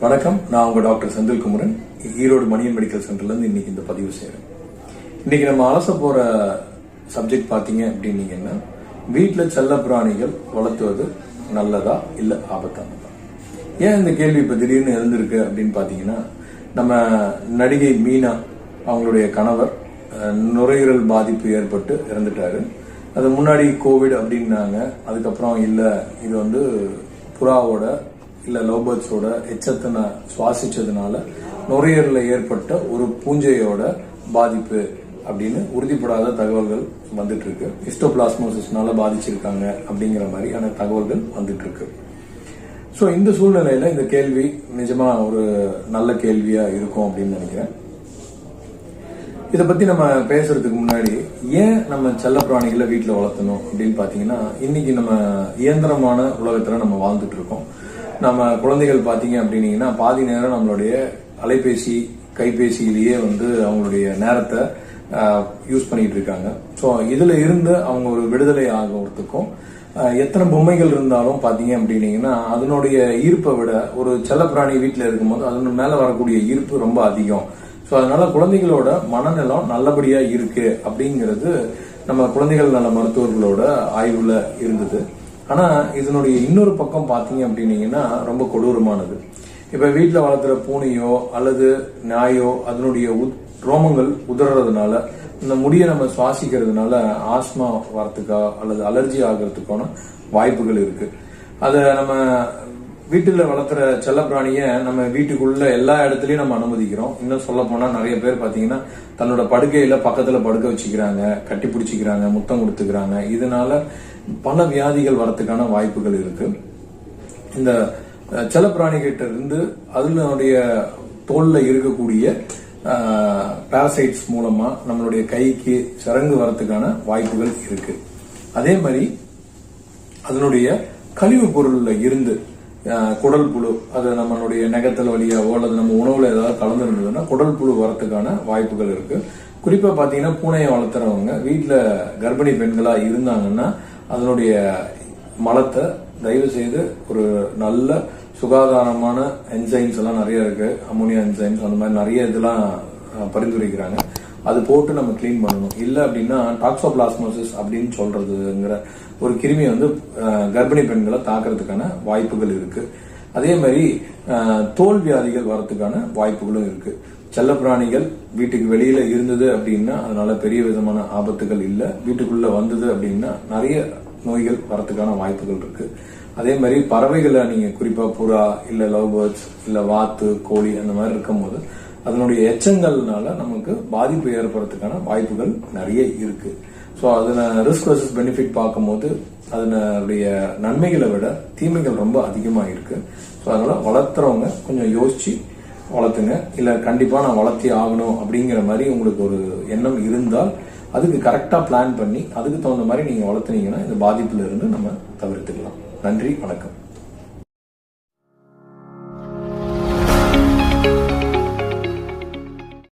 வணக்கம், நான் உங்க டாக்டர் செந்தில்குமரன், ஈரோடு மணியன் மெடிக்கல் சென்டர்ல இருந்து இன்னைக்கு இந்த பதிவு செய்யறேன். இன்னைக்கு நம்ம அலச போற சப்ஜெக்ட் பாத்தீங்க அப்படின்னீங்கன்னா, வீட்டுல செல்ல பிராணிகள் வளர்த்துவது நல்லதா இல்ல ஆபத்தானதா? ஏன் இந்த கேள்வி இப்ப திடீர்னு எழுந்திருக்கு அப்படின்னு பாத்தீங்கன்னா, நம்ம நடிகை மீனா அவங்களுடைய கணவர் நுரையீரல் பாதிப்பு ஏற்பட்டு இறந்துட்டாரு. அது முன்னாடி கோவிட் அப்படின்னாங்க. அதுக்கப்புறம் இல்ல, இது வந்து புறாவோட இல்ல லவ் பேர்ட்ஸோட எச்சத்தை சுவாசிச்சதுனால நுரையீரல ஏற்பட்ட ஒரு பூஞ்சையோட பாதிப்பு அப்படின்னு உறுதிப்படாத தகவல்கள் வந்துட்டு இருக்கு. ஹிஸ்டோபிளாஸ்மோசிஸ்னால பாதிச்சிருக்காங்க அப்படிங்கிற மாதிரியான தகவல்கள் வந்துட்டு இருக்கு. சோ இந்த சூழ்நிலையில இந்த கேள்வி நிஜமா ஒரு நல்ல கேள்வியா இருக்கும் அப்படின்னு நினைக்கிறேன். இதை பத்தி நம்ம பேசுறதுக்கு முன்னாடி, ஏன் நம்ம செல்ல பிராணிகளை வீட்டுல வளர்த்தணும் அப்படின்னு பாத்தீங்கன்னா, இன்னைக்கு நம்ம இயந்திரமான உலகத்துல நம்ம வாழ்ந்துட்டு இருக்கோம். நம்ம குழந்தைகள் பாத்தீங்க அப்படின்னீங்கன்னா, பாதி நேரம் நம்மளுடைய அலைபேசி கைபேசியிலேயே வந்து அவங்களுடைய நேரத்தை யூஸ் பண்ணிட்டு இருக்காங்க. ஸோ இதுல இருந்து அவங்க ஒரு விடுதலை ஆகிறதுக்கும், எத்தனை பொம்மைகள் இருந்தாலும் பாத்தீங்க அப்படின்னீங்கன்னா அதனுடைய ஈர்ப்பை விட ஒரு செல்லப்பிராணி வீட்டுல இருக்கும்போது அதன் மேல வரக்கூடிய ஈர்ப்பு ரொம்ப அதிகம். ஸோ அதனால குழந்தைகளோட மனநலம் நல்லபடியா இருக்கு அப்படிங்கிறது நம்ம குழந்தைகள் நல மருத்துவர்களோட ஆய்வுல இருந்தது. ஆனா இதனுடைய இன்னொரு பக்கம் பாத்தீங்க அப்படின்னீங்கன்னா ரொம்ப கொடூரமானது. இப்ப வீட்டுல வளர்த்துற பூனையோ அல்லது நாயோ அதனுடைய ரோமங்கள் உதறதுனால, இந்த முடியை நம்ம சுவாசிக்கிறதுனால ஆஸ்மா வரத்துக்கா அல்லது அலர்ஜி ஆகிறதுக்கான வாய்ப்புகள் இருக்கு. அத நம்ம வீட்டுல வளர்த்துற செல்லப்பிராணிய நம்ம வீட்டுக்குள்ள எல்லா இடத்துலயும் நம்ம அனுமதிக்கிறோம். இன்னும் சொல்ல போனா நிறைய பேர் பாத்தீங்கன்னா தன்னோட படுக்கையில பக்கத்துல படுக்க வச்சுக்கிறாங்க, கட்டி பிடிச்சிக்கிறாங்க, முத்தம் கொடுத்துக்கிறாங்க. இதனால பல வியாதிகள் வரத்துக்கான வாய்ப்புகள் இருக்கு. இந்த செல்லப்பிராணிகிட்ட இருந்து அதனுடைய தோல்ல இருக்கக்கூடிய பாரசைட்ஸ் மூலமா நம்மளுடைய கைக்கு சரங்கு வரத்துக்கான வாய்ப்புகள் இருக்கு. அதே மாதிரி அதனுடைய கழிவு பொருள்ல இருந்து குடல் புழு, அது நம்மளுடைய நெகத்தல் வழியாவோ அல்லது நம்ம உணவுல ஏதாவது கலந்து இருந்ததுன்னா குடல் புழு வரத்துக்கான வாய்ப்புகள் இருக்கு. குறிப்பா பாத்தீங்கன்னா பூனையை வளர்த்துறவங்க வீட்டுல கர்ப்பிணி பெண்களா இருந்தாங்கன்னா அதனுடைய மலத்தை தயவு செய்து ஒரு நல்ல சுகாதாரமான என்சைம்ஸ் எல்லாம் நிறைய இருக்கு, அமோனியா என்சைம்ஸ் அந்த மாதிரி நிறைய இதெல்லாம் பரிந்துரைக்கிறாங்க. அது போட்டு நம்ம கிளீன் பண்ணணும். இல்ல அப்படின்னா டாக்ஸோபிளாஸ்மோசிஸ் அப்படின்னு சொல்றதுங்கிற ஒரு கிருமி வந்து கர்ப்பிணி பெண்களை தாக்குறதுக்கான வாய்ப்புகள் இருக்கு. அதே மாதிரி தோல் வியாதிகள் வரத்துக்கான வாய்ப்புகளும் இருக்கு. செல்லப்பிராணிகள் வீட்டுக்கு வெளியில இருந்தது அப்படின்னா அதனால பெரிய விதமான ஆபத்துகள் இல்ல. வீட்டுக்குள்ள வந்தது அப்படின்னா நிறைய நோய்கள் வரத்துக்கான வாய்ப்புகள் இருக்கு. அதே மாதிரி பறவைகளை நீங்க குறிப்பா புறா இல்ல லவ் பேர்ட்ஸ் இல்ல வாத்து கோழி அந்த மாதிரி இருக்கும் போது அதனுடைய எச்சங்கள்னால நமக்கு பாதிப்பு ஏற்படுறதுக்கான வாய்ப்புகள் நிறைய இருக்கு. ஸோ அதுல ரிஸ்க் வர்சஸ் பெனிஃபிட் பார்க்கும்போது அதனுடைய நன்மைகளை விட தீமைகள் ரொம்ப அதிகமா இருக்கு. ஸோ அதனால வளர்த்துறவங்க கொஞ்சம் யோசிச்சு வளர்த்துங்க. இல்ல கண்டிப்பா நான் வளர்த்தி ஆகணும் அப்படிங்கிற மாதிரி உங்களுக்கு ஒரு எண்ணம் இருந்தால் அதுக்கு கரெக்டா பிளான் பண்ணி அதுக்கு தகுந்த மாதிரி நீங்க வளர்த்துனீங்கன்னா இந்த பாதிப்புல இருந்து நம்ம தவிர்த்துக்கலாம். நன்றி, வணக்கம்.